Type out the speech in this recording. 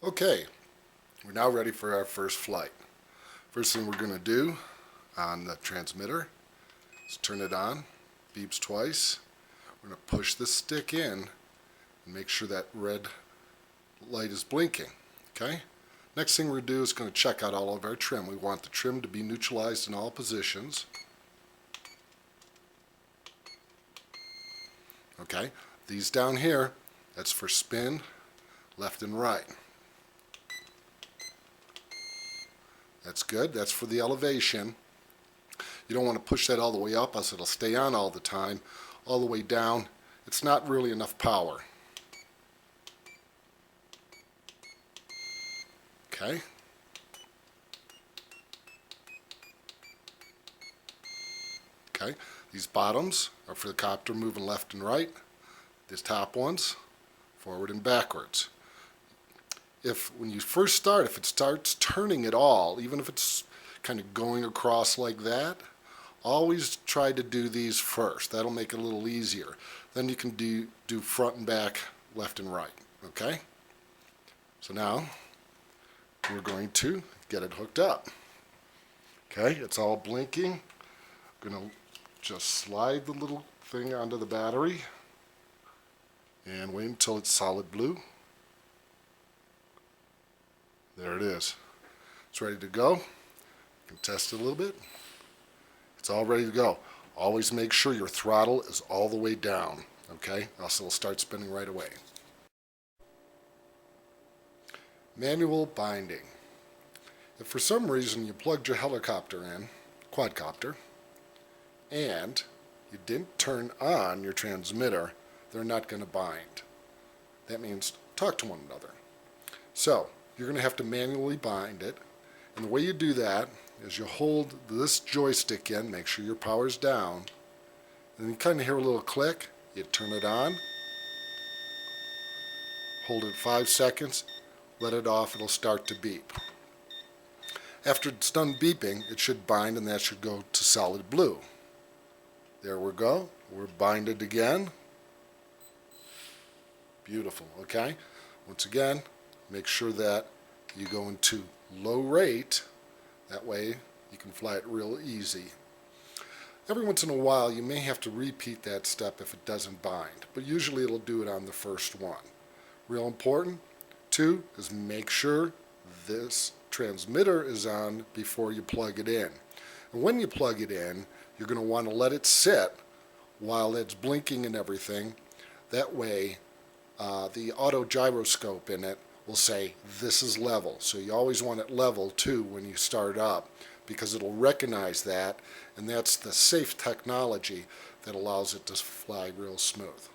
Okay, we're now ready for our first flight. First thing we're going to do on the transmitter is turn it on, beeps twice. We're going to push the stick in and make sure that red light is blinking. Okay? Next thing we're going to do is going to check out all of our trim. We want the trim to be neutralized in all positions. Okay, these down here, that's for spin, left and right. That's good. That's for the elevation. You don't want to push that all the way up, else it'll stay on all the time. All the way down, it's not really enough power. Okay. Okay. These bottoms are for the copter moving left and right. These top ones, forward and backwards. When you first start, if it starts turning at all, even if it's kind of going across like that, always try to do these first. That'll make it a little easier. Then you can do front and back, left and right. Okay? So now we're going to get it hooked up. Okay, it's all blinking. I'm going to just slide the little thing onto the battery and wait until it's solid blue. There it is. It's ready to go. You can test it a little bit. It's all ready to go. Always make sure your throttle is all the way down, okay? Else it'll start spinning right away. Manual binding. If for some reason you plugged your helicopter in, quadcopter, and you didn't turn on your transmitter, they're not going to bind. That means talk to one another. So, you're going to have to manually bind it. And the way you do that is you hold this joystick in, make sure your power's down, and then you kind of hear a little click. You turn it on, hold it 5 seconds, let it off, it'll start to beep. After it's done beeping, it should bind and that should go to solid blue. There we go. We're binded again. Beautiful, okay? Once again, make sure that you go into low rate. That way you can fly it real easy. Every once in a while you may have to repeat that step if it doesn't bind, but usually it'll do it on the first one. Real important, too, is make sure this transmitter is on before you plug it in. And when you plug it in, you're going to want to let it sit while it's blinking and everything. That way the auto gyroscope in it will say this is level. So you always want it level too when you start up, because it'll recognize that, and that's the safe technology that allows it to fly real smooth.